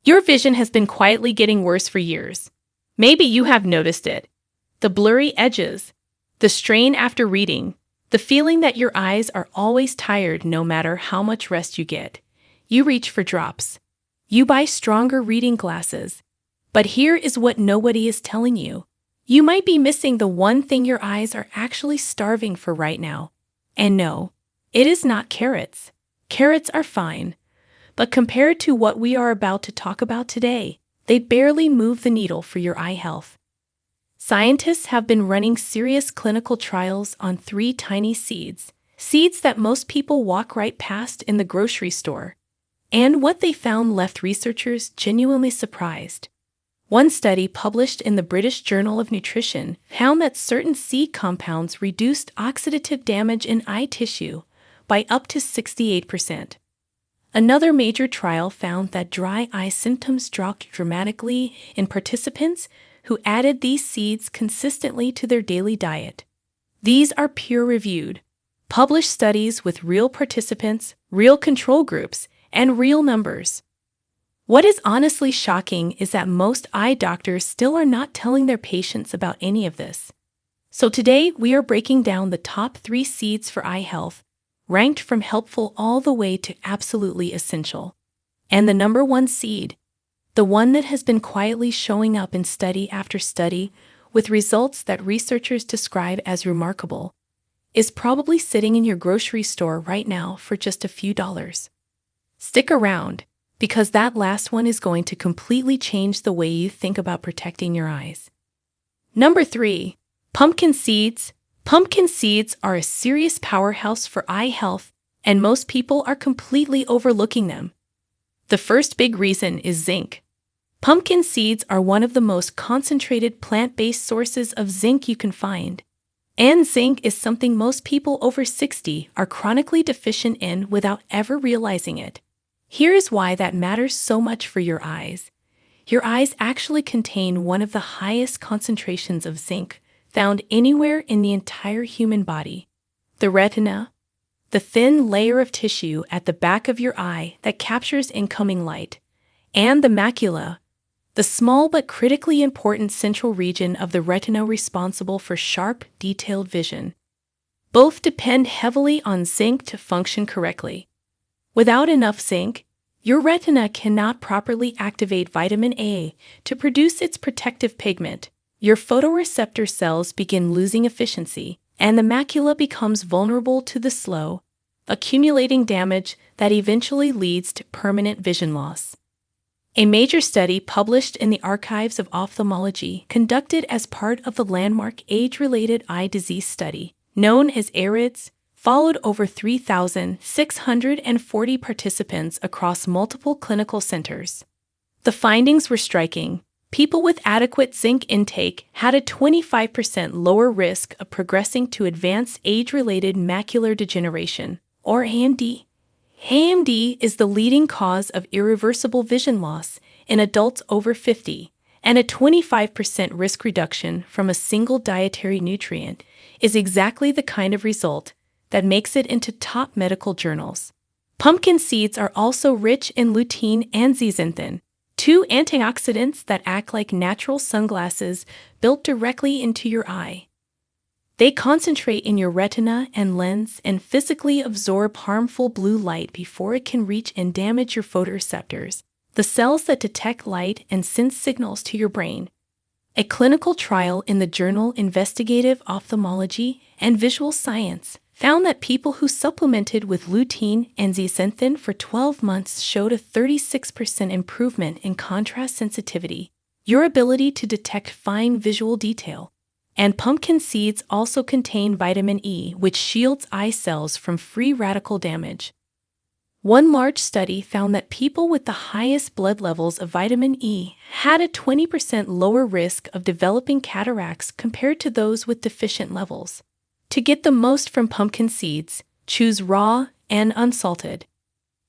Your vision has been quietly getting worse for years. Maybe you have noticed it. The blurry edges, the strain after reading, the feeling that your eyes are always tired no matter how much rest you get. You reach for drops. You buy stronger reading glasses. But here is what nobody is telling you. You might be missing the one thing your eyes are actually starving for right now. And no, it is not carrots. Carrots are fine. But compared to what we are about to talk about today, they barely move the needle for your eye health. Scientists have been running serious clinical trials on 3 tiny seeds that most people walk right past in the grocery store. And what they found left researchers genuinely surprised. One study published in the British Journal of Nutrition found that certain seed compounds reduced oxidative damage in eye tissue by up to 68%. Another major trial found that dry eye symptoms dropped dramatically in participants who added these seeds consistently to their daily diet. These are peer-reviewed, published studies with real participants, real control groups, and real numbers. What is honestly shocking is that most eye doctors still are not telling their patients about any of this. So today, we are breaking down the top 3 seeds for eye health, ranked from helpful all the way to absolutely essential. And the number 1 seed, the one that has been quietly showing up in study after study with results that researchers describe as remarkable, is probably sitting in your grocery store right now for just a few dollars. Stick around, because that last one is going to completely change the way you think about protecting your eyes. Number 3, pumpkin seeds. Pumpkin seeds are a serious powerhouse for eye health, and most people are completely overlooking them. The first big reason is zinc. Pumpkin seeds are one of the most concentrated plant-based sources of zinc you can find. And zinc is something most people over 60 are chronically deficient in without ever realizing it. Here is why that matters so much for your eyes. Your eyes actually contain one of the highest concentrations of zinc found anywhere in the entire human body. The retina, the thin layer of tissue at the back of your eye that captures incoming light, and the macula, the small but critically important central region of the retina responsible for sharp, detailed vision. Both depend heavily on zinc to function correctly. Without enough zinc, your retina cannot properly activate vitamin A to produce its protective pigment. Your photoreceptor cells begin losing efficiency, and the macula becomes vulnerable to the slow, accumulating damage that eventually leads to permanent vision loss. A major study published in the Archives of Ophthalmology, conducted as part of the landmark age-related eye disease study, known as ARIDS, followed over 3,640 participants across multiple clinical centers. The findings were striking. People with adequate zinc intake had a 25% lower risk of progressing to advanced age-related macular degeneration, or AMD. AMD is the leading cause of irreversible vision loss in adults over 50, and a 25% risk reduction from a single dietary nutrient is exactly the kind of result that makes it into top medical journals. Pumpkin seeds are also rich in lutein and zeaxanthin, 2 antioxidants that act like natural sunglasses built directly into your eye. They concentrate in your retina and lens and physically absorb harmful blue light before it can reach and damage your photoreceptors, the cells that detect light and send signals to your brain. A clinical trial in the journal Investigative Ophthalmology and Visual Science found that people who supplemented with lutein and zeaxanthin for 12 months showed a 36% improvement in contrast sensitivity, your ability to detect fine visual detail. And pumpkin seeds also contain vitamin E, which shields eye cells from free radical damage. One large study found that people with the highest blood levels of vitamin E had a 20% lower risk of developing cataracts compared to those with deficient levels. To get the most from pumpkin seeds, choose raw and unsalted.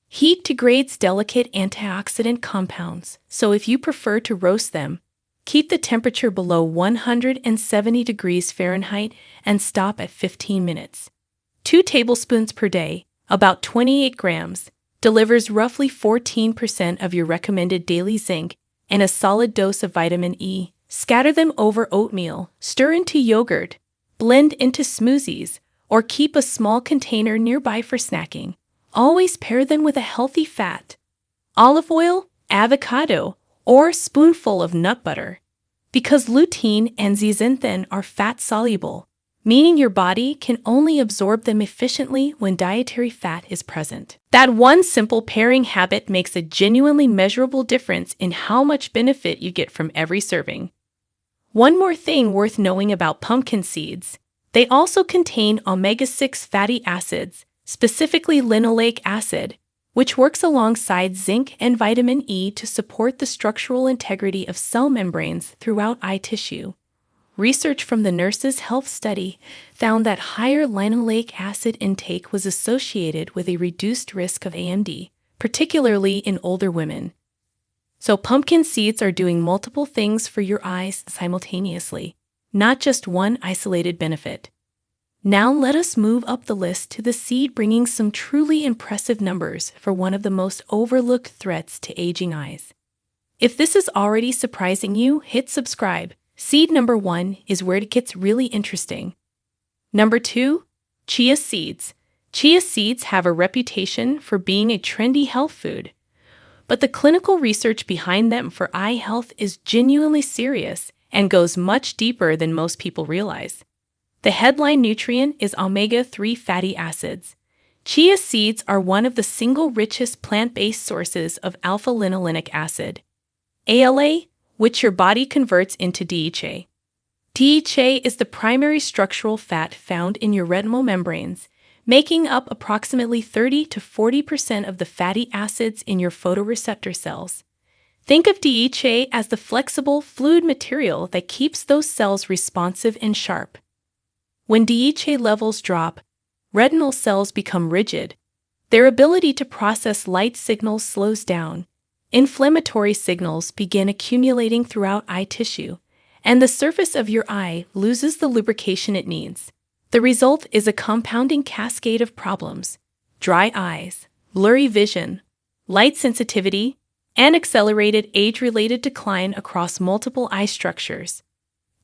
Heat degrades delicate antioxidant compounds, so if you prefer to roast them, keep the temperature below 170 degrees Fahrenheit and stop at 15 minutes. 2 tablespoons per day, about 28 grams, delivers roughly 14% of your recommended daily zinc and a solid dose of vitamin E. Scatter them over oatmeal, stir into yogurt, blend into smoothies, or keep a small container nearby for snacking. Always pair them with a healthy fat, olive oil, avocado, or a spoonful of nut butter. Because lutein and zeaxanthin are fat-soluble, meaning your body can only absorb them efficiently when dietary fat is present. That one simple pairing habit makes a genuinely measurable difference in how much benefit you get from every serving. One more thing worth knowing about pumpkin seeds: they also contain omega-6 fatty acids, specifically linoleic acid, which works alongside zinc and vitamin E to support the structural integrity of cell membranes throughout eye tissue. Research from the Nurses' Health Study found that higher linoleic acid intake was associated with a reduced risk of AMD, particularly in older women. So pumpkin seeds are doing multiple things for your eyes simultaneously, not just one isolated benefit. Now let us move up the list to the seed bringing some truly impressive numbers for one of the most overlooked threats to aging eyes. If this is already surprising you, hit subscribe. Seed number 1 is where it gets really interesting. Number 2, chia seeds. Chia seeds have a reputation for being a trendy health food, but the clinical research behind them for eye health is genuinely serious and goes much deeper than most people realize. The headline nutrient is omega-3 fatty acids. Chia seeds are one of the single richest plant-based sources of alpha-linolenic acid, ALA, which your body converts into DHA. DHA is the primary structural fat found in your retinal membranes, making up approximately 30 to 40% of the fatty acids in your photoreceptor cells. Think of DHA as the flexible, fluid material that keeps those cells responsive and sharp. When DHA levels drop, retinal cells become rigid. Their ability to process light signals slows down. Inflammatory signals begin accumulating throughout eye tissue, and the surface of your eye loses the lubrication it needs. The result is a compounding cascade of problems: dry eyes, blurry vision, light sensitivity, and accelerated age-related decline across multiple eye structures.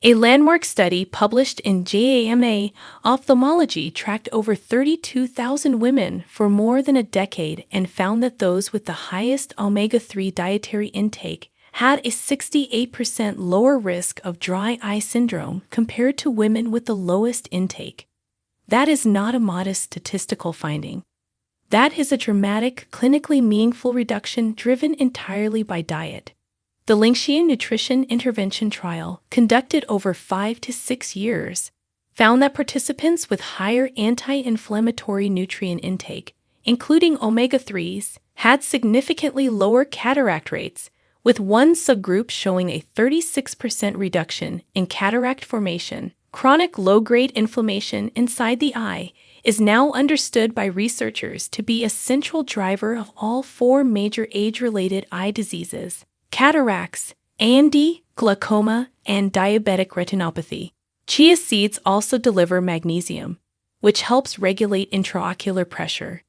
A landmark study published in JAMA Ophthalmology tracked over 32,000 women for more than a decade and found that those with the highest omega-3 dietary intake had a 68% lower risk of dry eye syndrome compared to women with the lowest intake. That is not a modest statistical finding. That is a dramatic, clinically meaningful reduction driven entirely by diet. The Chia Nutrition Intervention Trial, conducted over 5 to 6 years, found that participants with higher anti-inflammatory nutrient intake, including omega-3s, had significantly lower cataract rates, with one subgroup showing a 36% reduction in cataract formation. Chronic low-grade inflammation inside the eye is now understood by researchers to be a central driver of all 4 major age-related eye diseases: cataracts, AMD, glaucoma, and diabetic retinopathy. Chia seeds also deliver magnesium, which helps regulate intraocular pressure,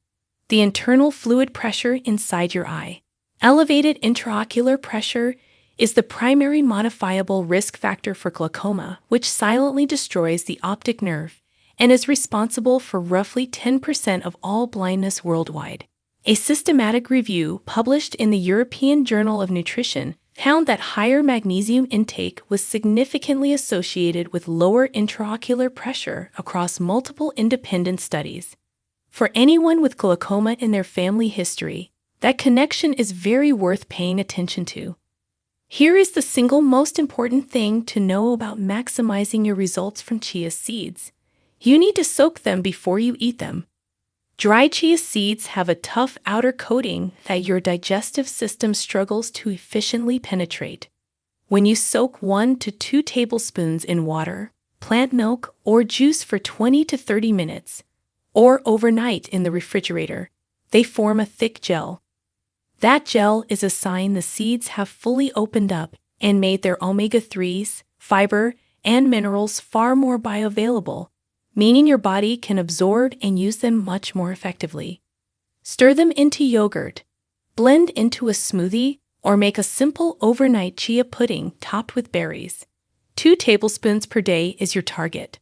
the internal fluid pressure inside your eye. Elevated intraocular pressure is the primary modifiable risk factor for glaucoma, which silently destroys the optic nerve and is responsible for roughly 10% of all blindness worldwide. A systematic review published in the European Journal of Nutrition found that higher magnesium intake was significantly associated with lower intraocular pressure across multiple independent studies. For anyone with glaucoma in their family history, that connection is very worth paying attention to. Here is the single most important thing to know about maximizing your results from chia seeds. You need to soak them before you eat them. Dry chia seeds have a tough outer coating that your digestive system struggles to efficiently penetrate. When you soak 1 to 2 tablespoons in water, plant milk, or juice for 20 to 30 minutes, or overnight in the refrigerator, they form a thick gel. That gel is a sign the seeds have fully opened up and made their omega-3s, fiber, and minerals far more bioavailable, meaning your body can absorb and use them much more effectively. Stir them into yogurt, blend into a smoothie, or make a simple overnight chia pudding topped with berries. 2 tablespoons per day is your target.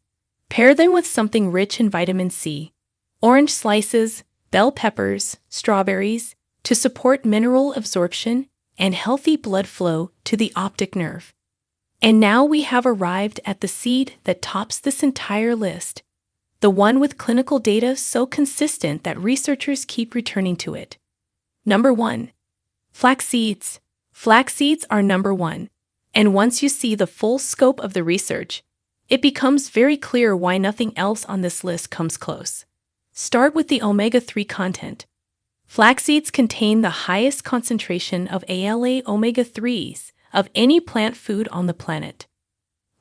Pair them with something rich in vitamin C, orange slices, bell peppers, strawberries, to support mineral absorption and healthy blood flow to the optic nerve. And now we have arrived at the seed that tops this entire list, the one with clinical data so consistent that researchers keep returning to it. Number 1. Flax seeds. Flax seeds are number 1, and once you see the full scope of the research, it becomes very clear why nothing else on this list comes close. Start with the omega-3 content. Flax seeds contain the highest concentration of ALA omega-3s of any plant food on the planet.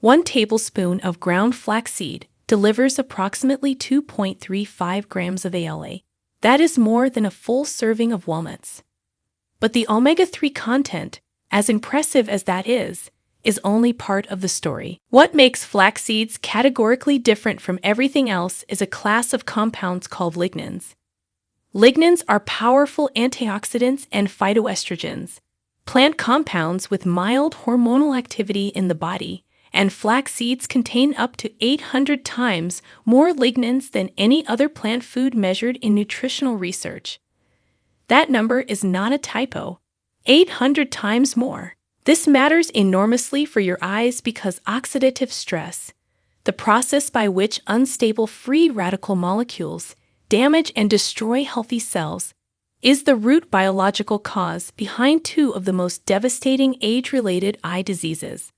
1 tablespoon of ground flaxseed delivers approximately 2.35 grams of ALA. That is more than a full serving of walnuts. But the omega-3 content, as impressive as that is only part of the story. What makes flax seeds categorically different from everything else is a class of compounds called lignans. Lignans are powerful antioxidants and phytoestrogens, plant compounds with mild hormonal activity in the body, and flax seeds contain up to 800 times more lignans than any other plant food measured in nutritional research. That number is not a typo. 800 times more. This matters enormously for your eyes because oxidative stress, the process by which unstable free radical molecules damage and destroy healthy cells, is the root biological cause behind 2 of the most devastating age-related eye diseases.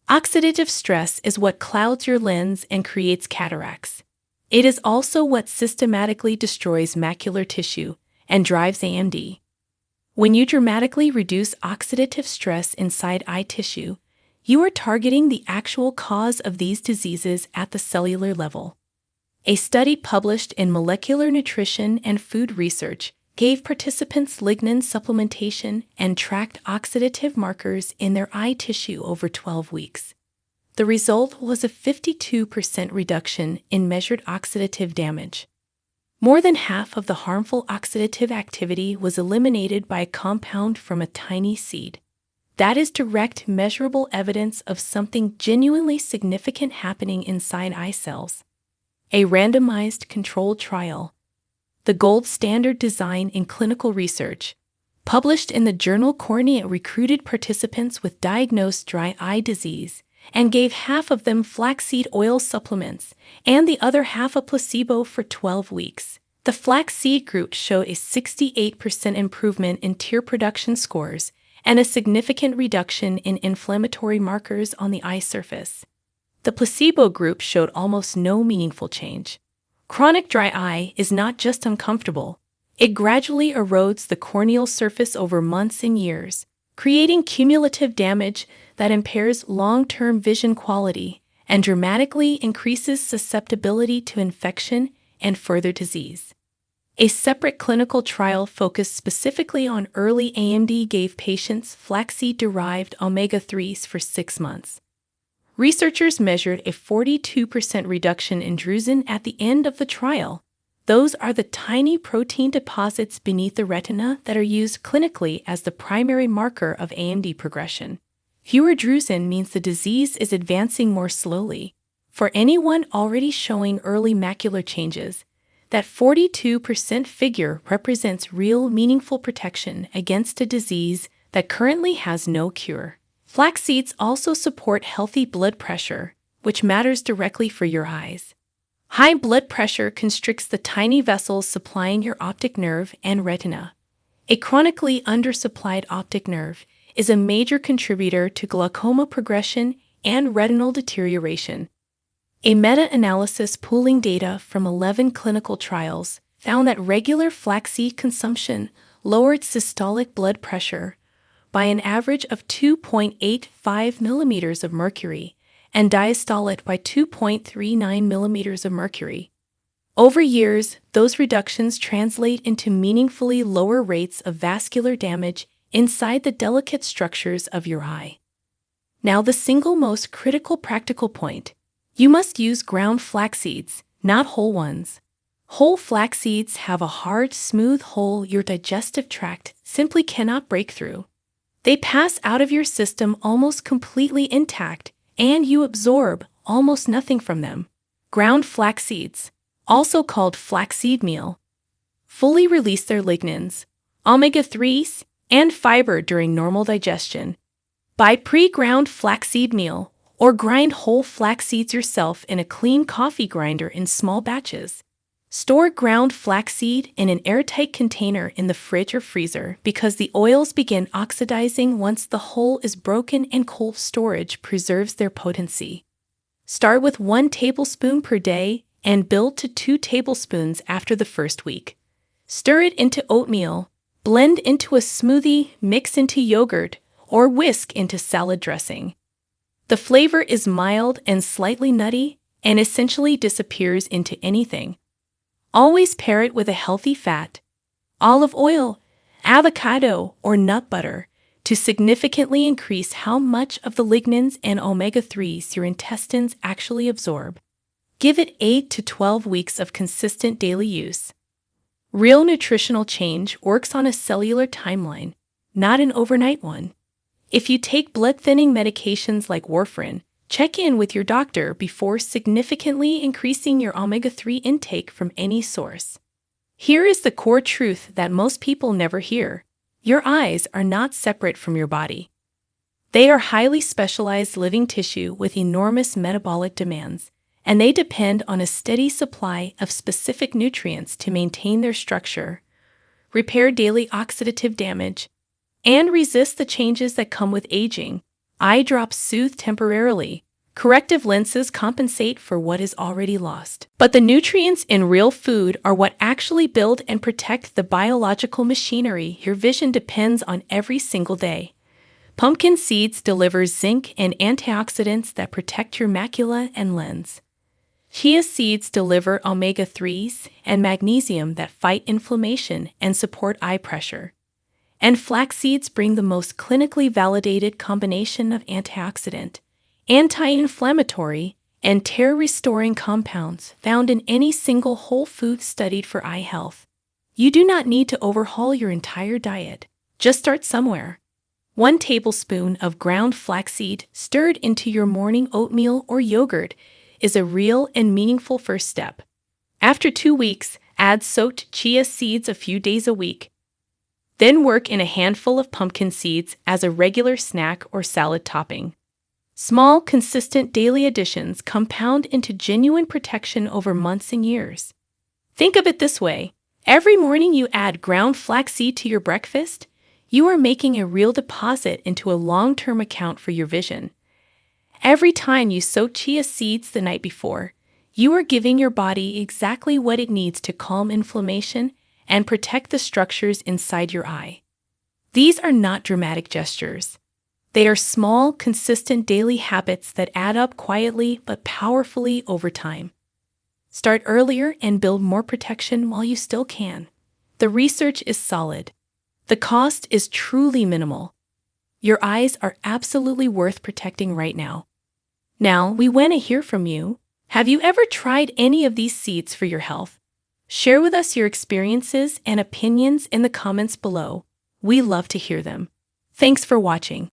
Oxidative stress is what clouds your lens and creates cataracts. It is also what systematically destroys macular tissue and drives AMD. When you dramatically reduce oxidative stress inside eye tissue, you are targeting the actual cause of these diseases at the cellular level. A study published in Molecular Nutrition and Food Research gave participants lignin supplementation and tracked oxidative markers in their eye tissue over 12 weeks. The result was a 52% reduction in measured oxidative damage. More than half of the harmful oxidative activity was eliminated by a compound from a tiny seed. That is direct, measurable evidence of something genuinely significant happening inside eye cells. A randomized controlled trial, the gold standard design in clinical research, published in the journal Cornea, recruited participants with diagnosed dry eye disease and gave half of them flaxseed oil supplements and the other half a placebo for 12 weeks. The flaxseed group showed a 68% improvement in tear production scores and a significant reduction in inflammatory markers on the eye surface. The placebo group showed almost no meaningful change. Chronic dry eye is not just uncomfortable, it gradually erodes the corneal surface over months and years, creating cumulative damage that impairs long-term vision quality and dramatically increases susceptibility to infection and further disease. A separate clinical trial focused specifically on early AMD gave patients flaxseed-derived omega-3s for 6 months. Researchers measured a 42% reduction in drusen at the end of the trial. Those are the tiny protein deposits beneath the retina that are used clinically as the primary marker of AMD progression. Fewer drusen means the disease is advancing more slowly. For anyone already showing early macular changes, that 42% figure represents real, meaningful protection against a disease that currently has no cure. Flax seeds also support healthy blood pressure, which matters directly for your eyes. High blood pressure constricts the tiny vessels supplying your optic nerve and retina. A chronically undersupplied optic nerve is a major contributor to glaucoma progression and retinal deterioration. A meta-analysis pooling data from 11 clinical trials found that regular flaxseed consumption lowered systolic blood pressure by an average of 2.85 millimeters of mercury and diastolic by 2.39 millimeters of mercury. Over years, those reductions translate into meaningfully lower rates of vascular damage inside the delicate structures of your eye. Now, the single most critical practical point. You must use ground flax seeds, not whole ones. Whole flax seeds have a hard, smooth hole your digestive tract simply cannot break through. They pass out of your system almost completely intact, and you absorb almost nothing from them. Ground flax seeds, also called flaxseed meal, fully release their lignans, omega-3s, and fiber during normal digestion. Buy pre-ground flaxseed meal or grind whole flax seeds yourself in a clean coffee grinder in small batches. Store ground flaxseed in an airtight container in the fridge or freezer because the oils begin oxidizing once the hull is broken, and cold storage preserves their potency. Start with 1 tablespoon per day and build to 2 tablespoons after the first week. Stir it into oatmeal, blend into a smoothie, mix into yogurt, or whisk into salad dressing. The flavor is mild and slightly nutty and essentially disappears into anything. Always pair it with a healthy fat, olive oil, avocado, or nut butter to significantly increase how much of the lignans and omega-3s your intestines actually absorb. Give it 8 to 12 weeks of consistent daily use. Real nutritional change works on a cellular timeline, not an overnight one. If you take blood-thinning medications like warfarin, check in with your doctor before significantly increasing your omega-3 intake from any source. Here is the core truth that most people never hear. Your eyes are not separate from your body. They are highly specialized living tissue with enormous metabolic demands, and they depend on a steady supply of specific nutrients to maintain their structure, repair daily oxidative damage, and resist the changes that come with aging. Eye drops soothe temporarily. Corrective lenses compensate for what is already lost. But the nutrients in real food are what actually build and protect the biological machinery your vision depends on every single day. Pumpkin seeds deliver zinc and antioxidants that protect your macula and lens. Chia seeds deliver omega-3s and magnesium that fight inflammation and support eye pressure. And flax seeds bring the most clinically validated combination of antioxidant, anti-inflammatory, and tear-restoring compounds found in any single whole food studied for eye health. You do not need to overhaul your entire diet. Just start somewhere. 1 tablespoon of ground flaxseed stirred into your morning oatmeal or yogurt is a real and meaningful first step. After 2 weeks, add soaked chia seeds a few days a week. Then work in a handful of pumpkin seeds as a regular snack or salad topping. Small, consistent daily additions compound into genuine protection over months and years. Think of it this way. Every morning you add ground flaxseed to your breakfast, you are making a real deposit into a long-term account for your vision. Every time you soak chia seeds the night before, you are giving your body exactly what it needs to calm inflammation and protect the structures inside your eye. These are not dramatic gestures. They are small, consistent daily habits that add up quietly but powerfully over time. Start earlier and build more protection while you still can. The research is solid. The cost is truly minimal. Your eyes are absolutely worth protecting right now. Now, we want to hear from you. Have you ever tried any of these seeds for your health? Share with us your experiences and opinions in the comments below. We love to hear them. Thanks for watching.